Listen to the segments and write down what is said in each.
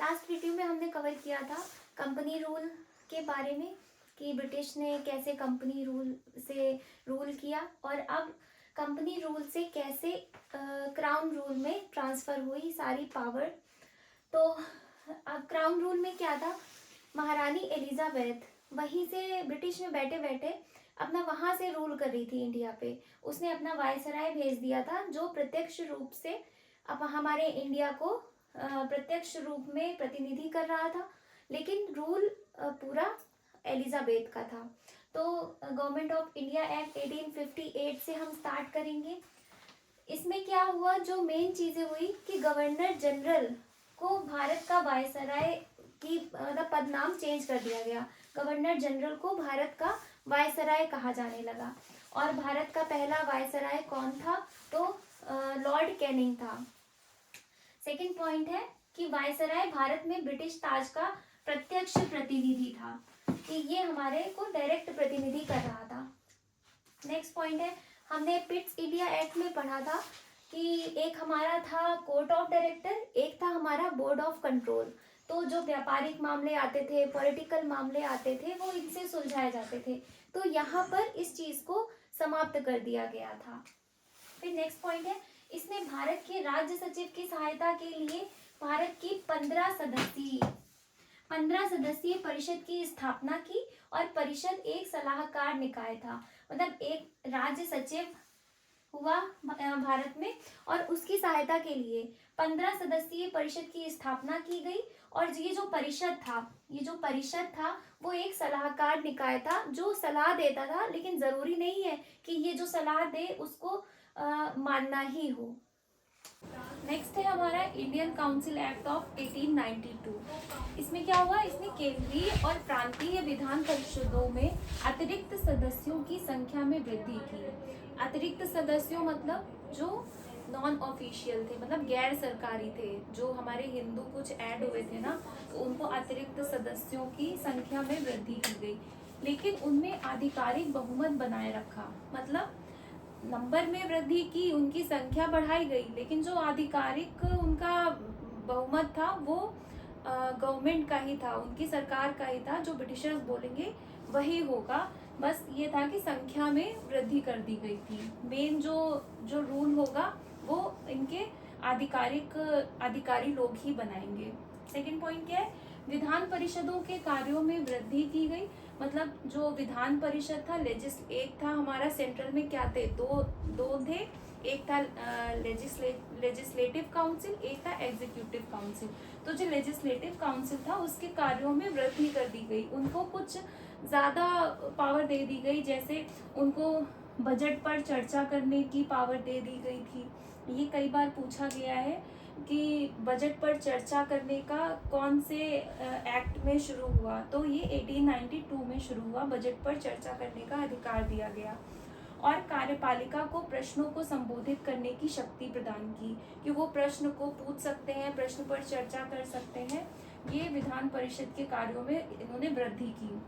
Last video में हमने cover किया था कंपनी रूल के बारे में कि ब्रिटिश ने कैसे कंपनी रूल से रूल किया और अब कंपनी रूल से कैसे क्राउन रूल में ट्रांसफ़र हुई सारी पावर। तो अब क्राउन रूल में क्या था, महारानी एलिजाबेथ वहीं से ब्रिटिश में बैठे बैठे अपना वहाँ से रूल कर रही थी इंडिया पे। उसने अपना वायसराय भेज दिया था जो प्रत्यक्ष रूप से अब हमारे इंडिया को प्रत्यक्ष रूप में प्रतिनिधि कर रहा था, लेकिन रूल पूरा एलिजाबेथ का था। तो गवर्नमेंट ऑफ इंडिया एक्ट 1858 से हम स्टार्ट करेंगे। इसमें क्या हुआ, जो मेन चीज़ें हुई कि गवर्नर जनरल को भारत का वायसराय की मतलब पदनाम चेंज कर दिया गया। गवर्नर जनरल को भारत का वायसराय कहा जाने लगा। और भारत का पहला वायसराय कौन था, तो लॉर्ड कैनिंग था। सेकंड पॉइंट है कि वायसराय भारत में ब्रिटिश ताज का प्रत्यक्ष प्रतिनिधि था, कि ये हमारे को डायरेक्ट प्रतिनिधि कर रहा था। नेक्स्ट पॉइंट है, हमने पिट्स इंडिया एक्ट में पढ़ा था कि एक हमारा था कोर्ट ऑफ डायरेक्टर, एक था हमारा बोर्ड ऑफ कंट्रोल। तो जो व्यापारिक मामले आते थे, पॉलिटिकल मामले आते थे, वो इनसे सुलझाए जाते थे। तो यहाँ पर इस चीज़ को समाप्त कर दिया गया था। फिर नेक्स्ट पॉइंट है, इसने भारत के राज्य सचिव की सहायता के लिए भारत की 15 सदस्यीय परिषद की स्थापना की। और परिषद एक सलाहकार निकाय था, मतलब एक राज्य सचिव हुआ भारत में और उसकी सहायता के लिए 15 सदस्यीय परिषद की स्थापना की गई। और ये जो परिषद था वो एक सलाहकार निकाय था जो सलाह देता था, लेकिन जरूरी नहीं है कि ये जो सलाह दे उसको मानना ही हो। नेक्स्ट है हमारा इंडियन काउंसिल एक्ट ऑफ 1892। इसमें क्या हुआ, इसने केंद्रीय और प्रांतीय विधान परिषदों में अतिरिक्त सदस्यों की संख्या में वृद्धि की। अतिरिक्त सदस्यों मतलब जो नॉन ऑफिशियल थे, मतलब गैर सरकारी थे, जो हमारे हिंदू कुछ ऐड हुए थे ना, तो उनको अतिरिक्त सदस्यों की संख्या में वृद्धि की गई, लेकिन उनमें आधिकारिक बहुमत बनाए रखा। मतलब नंबर में वृद्धि की, उनकी संख्या बढ़ाई गई, लेकिन जो आधिकारिक उनका बहुमत था वो गवर्नमेंट का ही था, उनकी सरकार का ही था, जो ब्रिटिशर्स बोलेंगे वही होगा। बस ये था कि संख्या में वृद्धि कर दी गई थी। मेन जो जो रूल होगा वो इनके अधिकारी लोग ही बनाएंगे। सेकंड पॉइंट क्या है, विधान परिषदों के कार्यों में वृद्धि की गई। मतलब जो विधान परिषद था, एक था हमारा सेंट्रल में क्या थे, दो थे, एक था लेजिस्लेटिव काउंसिल, एक था एग्जीक्यूटिव काउंसिल। तो जो लेजिस्लेटिव काउंसिल था उसके कार्यों में वृद्धि कर दी गई, उनको कुछ ज़्यादा पावर दे दी गई, जैसे उनको बजट पर चर्चा करने की पावर दे दी गई थी। ये कई बार पूछा गया है कि बजट पर चर्चा करने का कौन से एक्ट में शुरू हुआ, तो ये 1892 में शुरू हुआ, बजट पर चर्चा करने का अधिकार दिया गया। और कार्यपालिका को प्रश्नों को संबोधित करने की शक्ति प्रदान की, कि वो प्रश्न को पूछ सकते हैं, प्रश्न पर चर्चा कर सकते हैं। ये विधान परिषद के कार्यों में इन्होंने वृद्धि की।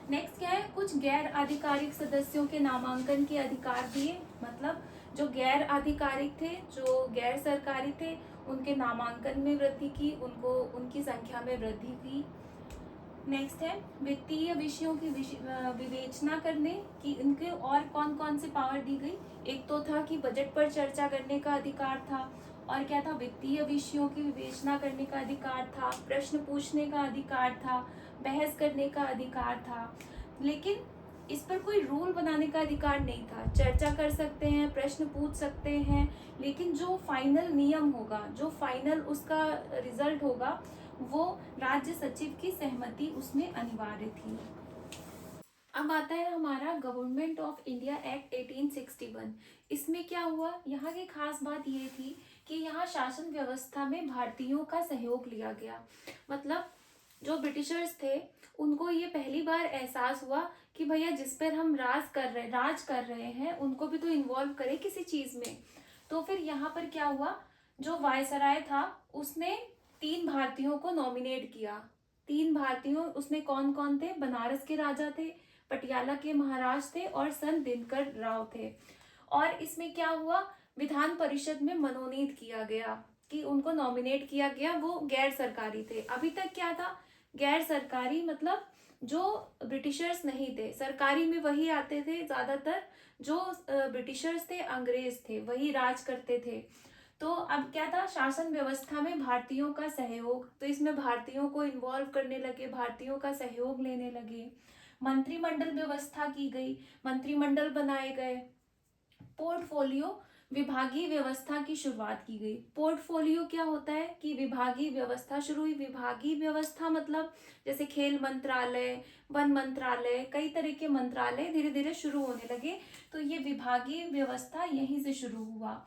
नेक्स्ट क्या है, कुछ गैर आधिकारिक सदस्यों के नामांकन के अधिकार दिए। मतलब जो गैर आधिकारिक थे, जो गैर सरकारी थे, उनके नामांकन में वृद्धि की, उनको उनकी संख्या में वृद्धि की। नेक्स्ट है वित्तीय विषयों की विवेचना करने की, इनके और कौन कौन से पावर दी गई। एक तो था कि बजट पर चर्चा करने का अधिकार था, और क्या था, वित्तीय विषयों की विवेचना करने का अधिकार था, प्रश्न पूछने का अधिकार था, बहस करने का अधिकार था। लेकिन इस पर कोई रूल बनाने का अधिकार नहीं था। चर्चा कर सकते हैं, प्रश्न पूछ सकते हैं, लेकिन जो फाइनल नियम होगा, जो फाइनल उसका रिजल्ट होगा, वो राज्य सचिव की सहमति उसमें अनिवार्य थी। अब आता है हमारा गवर्नमेंट ऑफ इंडिया एक्ट 1861। इसमें क्या हुआ, यहाँ की खास बात ये थी कि यहाँ शासन व्यवस्था में भारतीयों का सहयोग लिया गया। मतलब जो ब्रिटिशर्स थे उनको ये पहली बार एहसास हुआ कि भैया जिस पर हम राज कर रहे हैं उनको भी तो इन्वॉल्व करें किसी चीज में। तो फिर यहाँ पर क्या हुआ, जो वायसराय था उसने 3 भारतीयों को नॉमिनेट किया। 3 भारतीयों उसमें कौन कौन थे, बनारस के राजा थे, पटियाला के महाराज थे और संत दिनकर राव थे। और इसमें क्या हुआ, विधान परिषद में मनोनीत किया गया कि उनको नॉमिनेट किया गया वो गैर सरकारी थे। अभी तक क्या था, गैर सरकारी मतलब जो ब्रिटिशर्स नहीं थे, सरकारी में वही आते थे ज्यादातर जो ब्रिटिशर्स थे, अंग्रेज थे, वही राज करते थे। तो अब क्या था, शासन व्यवस्था में भारतीयों का सहयोग, तो इसमें भारतीयों को इन्वॉल्व करने लगे, भारतीयों का सहयोग लेने लगे। मंत्रिमंडल व्यवस्था की गई, मंत्रिमंडल बनाए गए। पोर्टफोलियो, विभागीय व्यवस्था की शुरुआत की गई। पोर्टफोलियो क्या होता है कि विभागीय व्यवस्था शुरू हुई। विभागीय व्यवस्था मतलब जैसे खेल मंत्रालय, वन मंत्रालय, कई तरह के मंत्रालय धीरे धीरे शुरू होने लगे। तो ये विभागीय व्यवस्था यहीं से शुरू हुआ।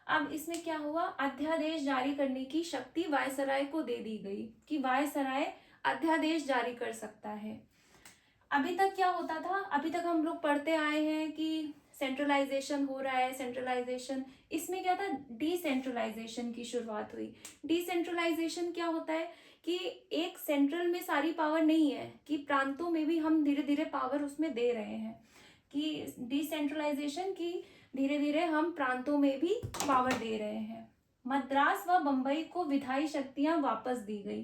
अब इसमें क्या हुआ, अध्यादेश जारी करने की शक्ति वायसराय को दे दी गई कि वायसराय अध्यादेश जारी कर सकता है। अभी तक क्या होता था, अभी तक हम लोग पढ़ते आए हैं कि सेंट्रलाइजेशन हो रहा है, सेंट्रलाइजेशन। इसमें क्या था, डिसेंट्रलाइजेशन की शुरुआत हुई। डिसेंट्रलाइजेशन क्या होता है कि एक सेंट्रल में सारी पावर नहीं है, कि प्रांतों में भी हम धीरे धीरे पावर उसमें दे रहे हैं, कि डिसेंट्रलाइजेशन की धीरे धीरे हम प्रांतों में भी पावर दे रहे हैं। मद्रास व बंबई को विधायी शक्तियां वापस दी गई।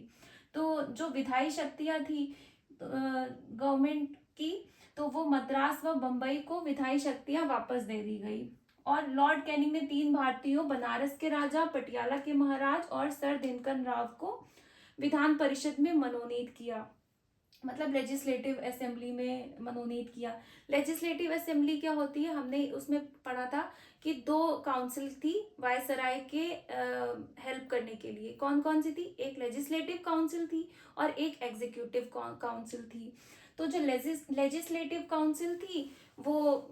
तो जो विधायी शक्तियां थी गवर्नमेंट की, तो वो मद्रास व बंबई को विधायी शक्तियां वापस दे दी गई। और लॉर्ड कैनिंग ने 3 भारतीयों, बनारस के राजा, पटियाला के महाराज और सर दिनकर राव को विधान परिषद में मनोनीत किया, मतलब लेजिस्लेटिव असेंबली में मनोनीत किया। लेजिस्लेटिव असेंबली क्या होती है, हमने उसमें पढ़ा था कि 2 काउंसिल थी वायसराय के हेल्प करने के लिए। कौन कौन सी थी, एक लेजिस्लेटिव काउंसिल थी और एक एग्जीक्यूटिव काउंसिल थी। तो जो लेजिस्लेटिव काउंसिल थी वो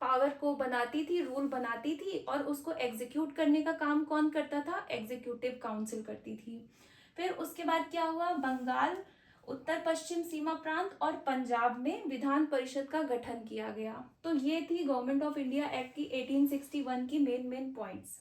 पावर को बनाती थी, रूल बनाती थी, और उसको एग्जीक्यूट करने का काम कौन करता था, एग्जीक्यूटिव काउंसिल करती थी। फिर उसके बाद क्या हुआ, बंगाल, उत्तर पश्चिम सीमा प्रांत और पंजाब में विधान परिषद का गठन किया गया। तो ये थी गवर्नमेंट ऑफ इंडिया एक्ट की 1861 की मेन पॉइंट्स।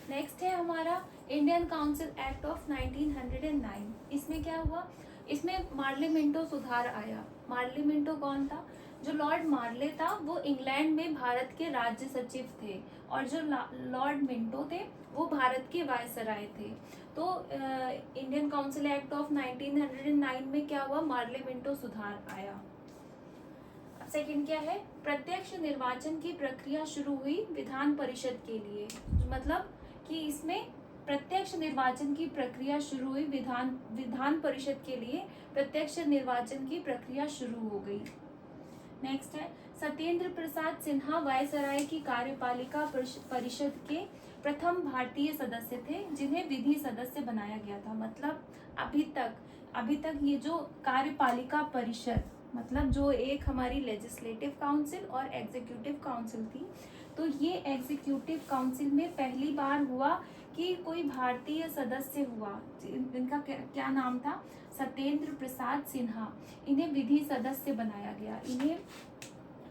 नेक्स्ट है हमारा इंडियन काउंसिल एक्ट ऑफ 1909। इसमें क्या हुआ, इसमें मार्लिमेंटो सुधार आया। मार्लिमेंटो कौन था, जो लॉर्ड मार्ले था वो इंग्लैंड में भारत के राज्य सचिव थे, और जो लॉर्ड मिंटो थे वो भारत के वायसराय थे। तो इंडियन काउंसिल एक्ट ऑफ 1909 में क्या हुआ, मार्लिमेंटो सुधार आया। सेकंड क्या है, प्रत्यक्ष निर्वाचन की प्रक्रिया शुरू हुई विधान परिषद के लिए। मतलब कि इसमें प्रत्यक्ष निर्वाचन की प्रक्रिया शुरू हुई, विधान परिषद के लिए प्रत्यक्ष निर्वाचन की प्रक्रिया शुरू हो गई। नेक्स्ट है, सत्येंद्र प्रसाद सिन्हा वायसराय की कार्यपालिका परिषद के प्रथम भारतीय सदस्य थे जिन्हें विधि सदस्य बनाया गया था। मतलब अभी तक ये जो कार्यपालिका परिषद, मतलब जो एक हमारी लेजिस्लेटिव काउंसिल और एग्जीक्यूटिव काउंसिल थी, तो ये एग्जीक्यूटिव काउंसिल में पहली बार हुआ कि कोई भारतीय सदस्य हुआ। इनका क्या नाम था, सत्येंद्र प्रसाद सिन्हा। इन्हें विधि सदस्य बनाया गया, इन्हें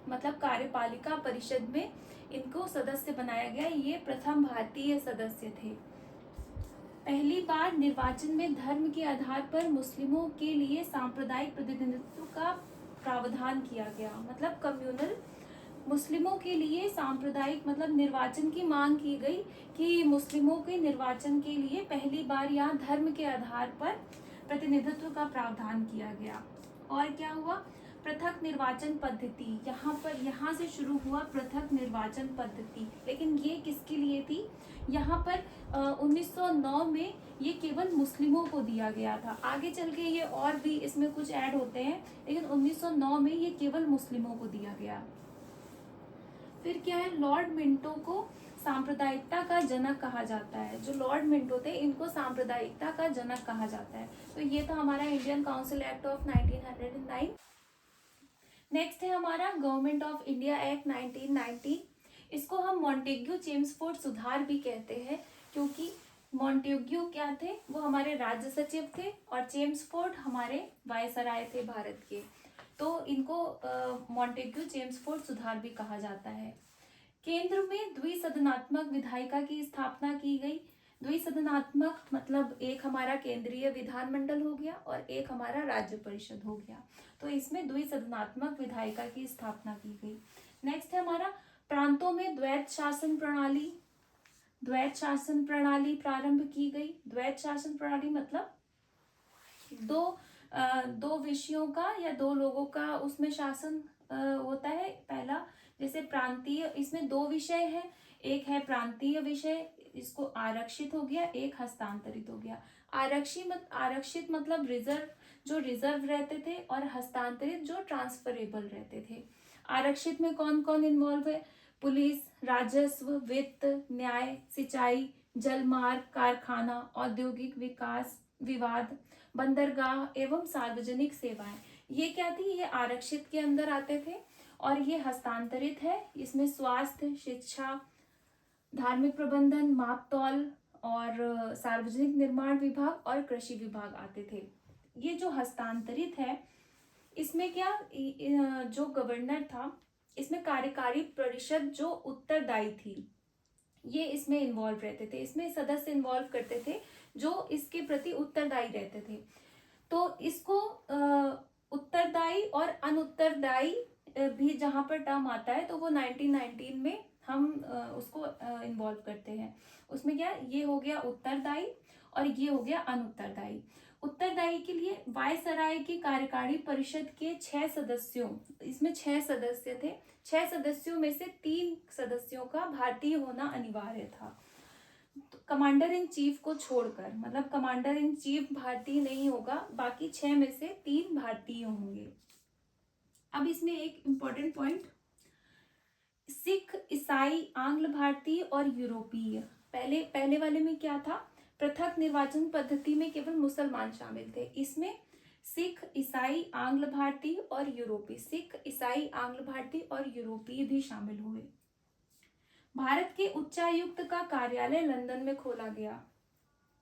मतलब कार्यपालिका परिषद में इनको सदस्य बनाया गया। ये प्रथम भारतीय सदस्य थे। पहली बार निर्वाचन में धर्म के आधार पर मुस्लिमों के लिए सांप्रदायिक प्रतिनिधित्व का प्रावधान किया गया। मतलब कम्युनल, मुस्लिमों के लिए सांप्रदायिक मतलब निर्वाचन की मांग की गई कि मुस्लिमों के निर्वाचन के लिए पहली बार यहाँ धर्म के आधार पर प्रतिनिधित्व का प्रावधान किया गया। और क्या हुआ, पृथक निर्वाचन पद्धति, यहाँ से शुरू हुआ पृथक निर्वाचन पद्धति। लेकिन ये किसके लिए थी, यहाँ पर 1909 में ये केवल मुस्लिमों को दिया गया था। आगे चल के ये और भी इसमें कुछ ऐड होते हैं, लेकिन 1909 में ये केवल मुस्लिमों को दिया गया। फिर क्या है, लॉर्ड मिंटो को सांप्रदायिकता का जनक कहा जाता है। जो लॉर्ड मिंटो थे इनको सांप्रदायिकता का जनक कहा जाता है। तो ये था हमारा Indian council act of 1909। Next है हमारा गवर्नमेंट ऑफ इंडिया एक्ट 1990। इसको हम मॉन्टेग्यू चेम्सफोर्ड सुधार भी कहते हैं, क्योंकि मॉन्टेग्यू क्या थे, वो हमारे राज्य सचिव थे, और चेम्सफोर्ड हमारे वायसराय थे भारत के। तो इनको मॉन्टेग्यू चेम्सफोर्ड सुधार भी कहा जाता है। केंद्र में द्विसदनात्मक विधायिका की स्थापना की गई। द्विसदनात्मक मतलब एक हमारा केंद्रीय विधानमंडल हो गया और एक हमारा राज्य परिषद हो गया। तो इसमें द्विसदनात्मक विधायिका की स्थापना की गई। नेक्स्ट है हमारा प्रांतों में द्वैत शासन प्रणाली। द्वैत शासन प्रणाली प्रारंभ की गई। द्वैत शासन प्रणाली मतलब दो विषयों का या दो लोगों का उसमें शासन होता है। पहला जैसे प्रांतीय, इसमें दो विषय है, एक है प्रांतीय विषय, इसको आरक्षित हो गया, एक हस्तांतरित हो गया। आरक्षित मतलब रिजर्व, जो रिजर्व रहते थे, और हस्तांतरित जो ट्रांसफरेबल रहते थे। आरक्षित में कौन कौन इन्वॉल्व है? पुलिस, राजस्व, वित्त, न्याय, सिंचाई, जलमार्ग, कारखाना, औद्योगिक विकास, विवाद, बंदरगाह एवं सार्वजनिक सेवाएं। ये क्या थी? ये आरक्षित के अंदर आते थे। और ये हस्तांतरित है, इसमें स्वास्थ्य, शिक्षा, धार्मिक प्रबंधन, माप तौल और सार्वजनिक निर्माण विभाग और कृषि विभाग आते थे। ये जो हस्तांतरित है, इसमें क्या, जो गवर्नर था, इसमें कार्यकारी परिषद जो उत्तरदायी थी, ये इसमें इन्वॉल्व रहते थे। इसमें सदस्य इन्वॉल्व करते थे जो इसके प्रति उत्तरदायी रहते थे। तो इसको उत्तरदायी और अनुत्तरदायी भी जहां पर टर्म आता है, तो वो 1919 में हम उसको इन्वॉल्व करते हैं। उसमें क्या, ये हो गया उत्तरदायी और ये हो गया अनुत्तरदायी। उत्तरदायी के लिए वायसराय की कार्यकारी परिषद के 6 सदस्यों, इसमें 6 सदस्य थे, 6 सदस्यों में से 3 सदस्यों का भारतीय होना अनिवार्य था। तो कमांडर इन चीफ को छोड़कर, मतलब कमांडर इन चीफ भारतीय नहीं होगा, बाकी 6 में से 3 भारतीय होंगे। अब इसमें एक इंपॉर्टेंट पॉइंट, सिख, ईसाई, आंग्ल भारतीय और यूरोपीय। पहले वाले में क्या था? पृथक निर्वाचन पद्धति में केवल मुसलमान शामिल थे। इसमें सिख, ईसाई, आंग्ल भारतीय और यूरोपीय, सिख, ईसाई, आंग्ल भारतीय और यूरोपीय भी शामिल हुए। भारत के उच्चायुक्त का कार्यालय लंदन में खोला गया।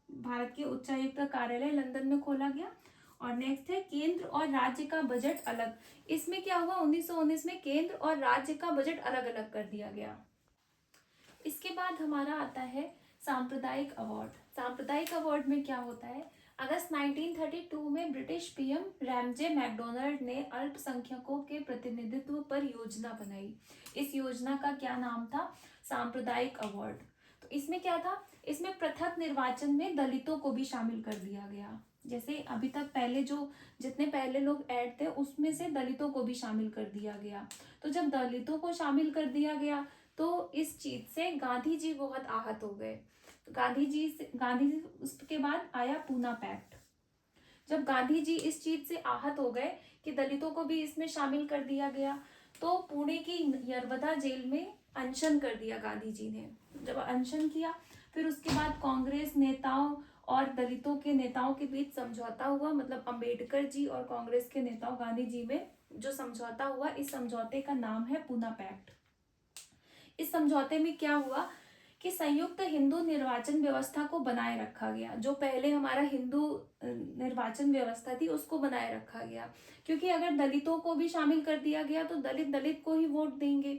भारत के उच्चायुक्त का कार्यालय लंदन में खोला गया। और नेक्स्ट है केंद्र और राज्य का बजट अलग। इसमें क्या हुआ? 1919 में केंद्र और राज्य का बजट अलग अलग कर दिया गया। इसके बाद हमारा आता है सांप्रदायिक अवार्ड। सांप्रदायिक अवार्ड में क्या होता है? अगस्त 1932 में ब्रिटिश पीएम रैमजे मैकडोनाल्ड ने अल्पसंख्यकों के प्रतिनिधित्व पर योजना बनाई। इस योजना का क्या नाम था? सांप्रदायिक अवार्ड। तो इसमें क्या था? इसमें पृथक निर्वाचन में दलितों को भी शामिल कर दिया गया। जैसे अभी तक पहले जो जितने पहले लोग ऐड थे, उसमें से दलितों को भी शामिल कर दिया गया। तो जब दलितों को शामिल कर दिया गया, तो इस चीज से गांधी जी बहुत आहत हो गए। तो गांधी उसके बाद आया पूना पैक्ट। जब गांधी जी इस चीज से आहत हो गए कि दलितों को भी इसमें शामिल कर दिया गया, तो पुणे की यरवदा जेल में अनशन कर दिया गांधी जी ने। जब अनशन किया, फिर उसके बाद कांग्रेस नेताओं और दलितों के नेताओं के बीच समझौता हुआ, मतलब अंबेडकर जी और कांग्रेस के नेताओं गांधी जी में जो समझौता हुआ, इस समझौते का नाम है पूना पैक्ट। इस समझौते में क्या हुआ कि संयुक्त हिंदू निर्वाचन व्यवस्था को बनाए रखा गया। जो पहले हमारा हिंदू निर्वाचन व्यवस्था थी, उसको बनाए रखा गया, क्योंकि अगर दलितों को भी शामिल कर दिया गया तो दलित को ही वोट देंगे,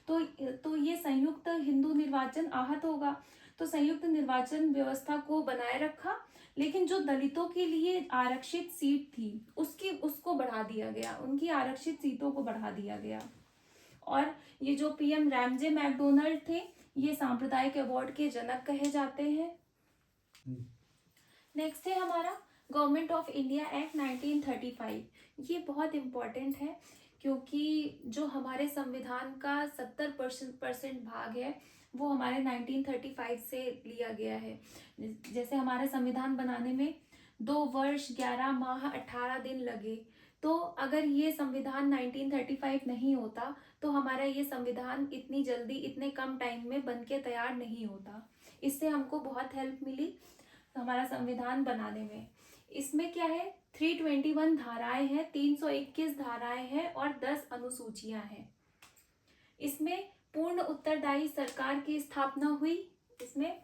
तो ये संयुक्त हिंदू निर्वाचन आहत होगा। तो संयुक्त निर्वाचन व्यवस्था को बनाए रखा, लेकिन जो दलितों के लिए आरक्षित सीट थी उसको बढ़ा दिया गया, उनकी आरक्षित सीटों को बढ़ा दिया गया। और ये जो पीएम रैमजे मैकडोनाल्ड थे, ये सांप्रदायिक अवार्ड के जनक कहे जाते हैं। नेक्स्ट है हमारा गवर्नमेंट ऑफ इंडिया एक्ट 1935। ये बहुत इंपॉर्टेंट है, क्योंकि जो हमारे संविधान का 70% भाग है, वो हमारे 1935 से लिया गया है। जैसे हमारे संविधान बनाने में 2 वर्ष 11 माह 18 दिन लगे, तो अगर ये संविधान 1935 नहीं होता, तो हमारा ये संविधान इतनी जल्दी, इतने कम टाइम में बनके तैयार नहीं होता। इससे हमको बहुत हेल्प मिली हमारा संविधान बनाने में। इसमें क्या है? 321 धाराएं हैं, 321 धाराएं हैं और 10 अनुसूचियां हैं। इसमें पूर्ण उत्तरदायी सरकार की स्थापना हुई। इसमें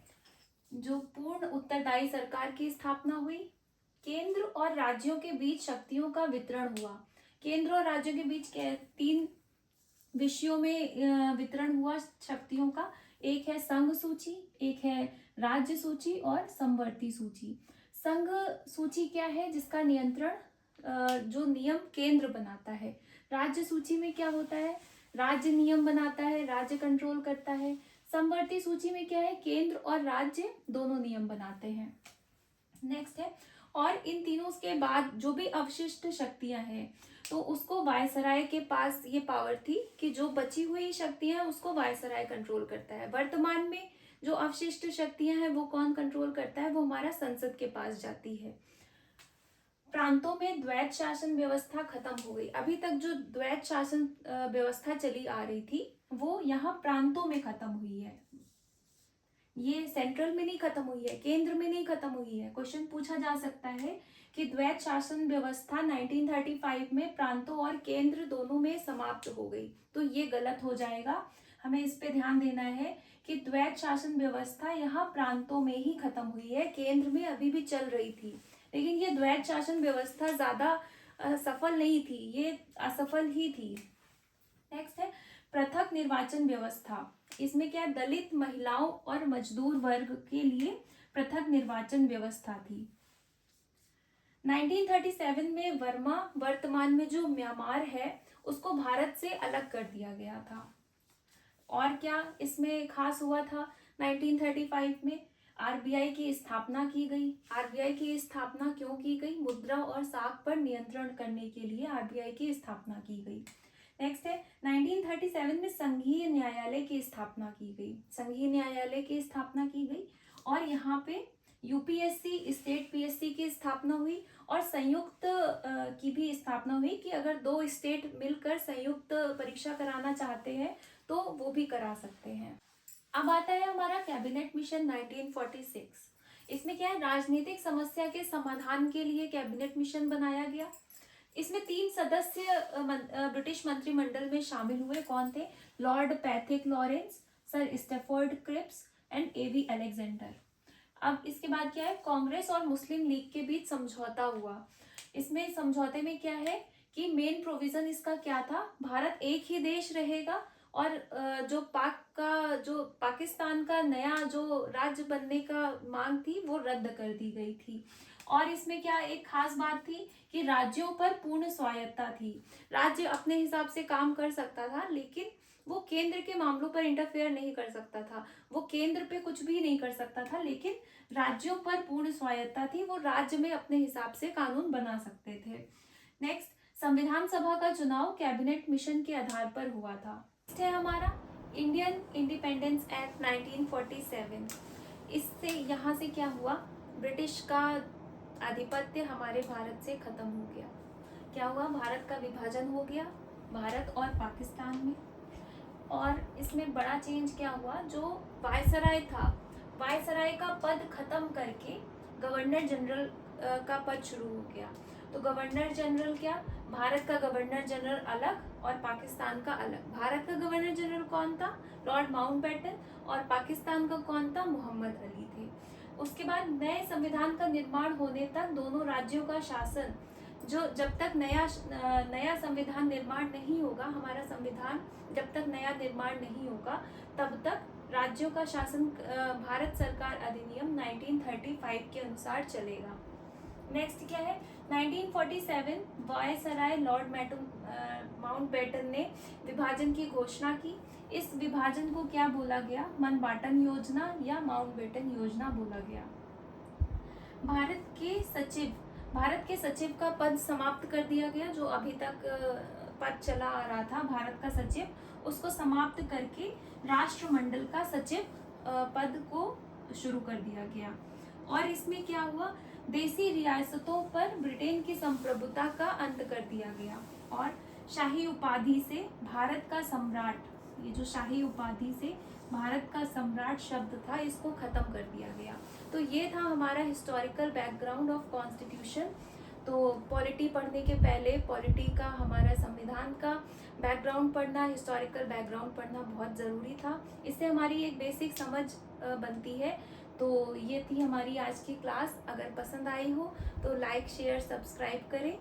जो पूर्ण उत्तरदायी सरकार की स्थापना हुई, केंद्र और राज्यों के बीच शक्तियों का वितरण हुआ। केंद्र और राज्यों के बीच 3 विषयों में वितरण हुआ शक्तियों का। एक है संघ सूची, एक है राज्य सूची और समवर्ती सूची। संघ सूची क्या है? जिसका नियंत्रण जो नियम केंद्र बनाता है। राज्य सूची में क्या होता है? राज्य नियम बनाता है, राज्य कंट्रोल करता है। समवर्ती सूची में क्या है, केंद्र और राज्य दोनों नियम बनाते हैं। नेक्स्ट है, और इन तीनों के बाद जो भी अवशिष्ट शक्तियां हैं तो उसको वायसराय के पास ये पावर थी कि जो बची हुई शक्तियां उसको वायसराय कंट्रोल करता है। वर्तमान में जो अवशिष्ट शक्तियां हैं वो कौन कंट्रोल करता है, वो हमारा संसद के पास जाती है। प्रांतों में द्वैत शासन व्यवस्था खत्म हो गई। अभी तक जो द्वैत शासन व्यवस्था चली आ रही थी वो यहाँ प्रांतों में खत्म हुई है, ये सेंट्रल में नहीं खत्म हुई है, केंद्र में नहीं खत्म हुई है। क्वेश्चन पूछा जा सकता है कि द्वैत शासन व्यवस्था 1935 में प्रांतों और केंद्र दोनों में समाप्त हो गई, तो ये गलत हो जाएगा। हमें इस पे ध्यान देना है कि द्वैत शासन व्यवस्था यहाँ प्रांतों में ही खत्म हुई है, केंद्र में अभी भी चल रही थी, लेकिन ये द्वैत शासन व्यवस्था ज्यादा सफल नहीं थी, ये असफल ही थी। नेक्स्ट है पृथक निर्वाचन व्यवस्था। इसमें क्या, दलित, महिलाओं और मजदूर वर्ग के लिए पृथक निर्वाचन व्यवस्था थी। 1937 में वर्मा, वर्तमान में जो म्यांमार है, उसको भारत से अलग कर दिया गया था। और क्या इसमें खास हुआ था, 1935 में आरबीआई की स्थापना की गई। आरबीआई की स्थापना क्यों की गई, मुद्रा और साख पर नियंत्रण करने के लिए आरबीआई की स्थापना की गई। नेक्स्ट है 1937 में संघीय न्यायालय की स्थापना की गई। संघीय न्यायालय की स्थापना की गई और यहाँ पे यूपीएससी, स्टेट पीएससी की स्थापना हुई और संयुक्त की भी स्थापना हुई कि अगर दो स्टेट मिलकर संयुक्त परीक्षा कराना चाहते हैं तो वो भी करा सकते हैं। अब आता है हमारा कैबिनेट मिशन 1946। इसमें क्या है, राजनीतिक समस्या के समाधान के लिए कैबिनेट मिशन बनाया गया। इसमें 3 सदस्य ब्रिटिश मंत्रिमंडल में शामिल हुए। कौन थे, Lord Pethick Lawrence, sir Stafford Cripps and A V Alexander. अब इसके बाद क्या है, कांग्रेस और मुस्लिम लीग के बीच समझौता हुआ। इसमें समझौते में क्या है कि मेन प्रोविजन इसका क्या था, भारत एक ही देश रहेगा और जो पाकिस्तान का नया जो राज्य बनने का मांग थी वो रद्द कर दी गई थी। और इसमें क्या एक खास बात थी कि राज्यों पर पूर्ण स्वायत्ता थी। राज्य अपने हिसाब से काम कर सकता था, लेकिन वो केंद्र के मामलों पर इंटरफेयर नहीं कर सकता था, वो केंद्र पे कुछ भी नहीं कर सकता था, लेकिन राज्यों पर पूर्ण स्वायत्ता थी, वो राज्य में अपने हिसाब से कानून बना सकते थे। नेक्स्ट, संविधान सभा का चुनाव कैबिनेट मिशन के आधार पर हुआ था। नेक्स्ट है हमारा इंडियन इंडिपेंडेंस एक्ट 1947। इससे यहाँ से क्या हुआ, ब्रिटिश का आधिपत्य हमारे भारत से खत्म हो गया। क्या हुआ, भारत का विभाजन हो गया भारत और पाकिस्तान में। और इसमें बड़ा चेंज क्या हुआ, जो वायसराय था, वायसराय का पद खत्म करके गवर्नर जनरल का पद शुरू हो गया। तो गवर्नर जनरल क्या, भारत का गवर्नर जनरल अलग और पाकिस्तान का अलग। भारत का गवर्नर जनरल कौन था, लॉर्ड माउंटबेटन, और पाकिस्तान का कौन था, मोहम्मद अली थे। उसके बाद नए संविधान का निर्माण होने तक दोनों राज्यों का शासन, जो जब तक नया संविधान निर्माण नहीं होगा, हमारा संविधान जब तक नया निर्माण नहीं होगा तब तक राज्यों का शासन भारत सरकार अधिनियम 1935 के अनुसार चलेगा। नेक्स्ट क्या है, 1947 वायसराय लॉर्ड माउंटबेटन ने विभाजन की घोषणा की। इस विभाजन को क्या बोला गया, मनबाटन योजना या माउंटबेटन योजना बोला गया। भारत के सचिव का पद समाप्त कर दिया गया। जो अभी तक पद चला आ रहा था भारत का सचिव, उसको समाप्त करके राष्ट्रमंडल का सचिव पद को शुरू कर दिया गया। और इसमें क्या हुआ, देसी रियासतों पर ब्रिटेन की संप्रभुता का अंत कर दिया गया और शाही उपाधि से भारत का सम्राट, ये जो शाही उपाधि से भारत का सम्राट शब्द था, इसको खत्म कर दिया गया। तो ये था हमारा हिस्टोरिकल बैकग्राउंड ऑफ कॉन्स्टिट्यूशन। तो पॉलिटी पढ़ने के पहले पॉलिटी का, हमारा संविधान का बैकग्राउंड पढ़ना, हिस्टोरिकल बैकग्राउंड पढ़ना बहुत ज़रूरी था। इससे हमारी एक बेसिक समझ बनती है। तो ये थी हमारी आज की क्लास। अगर पसंद आई हो तो लाइक, शेयर, सब्सक्राइब करें।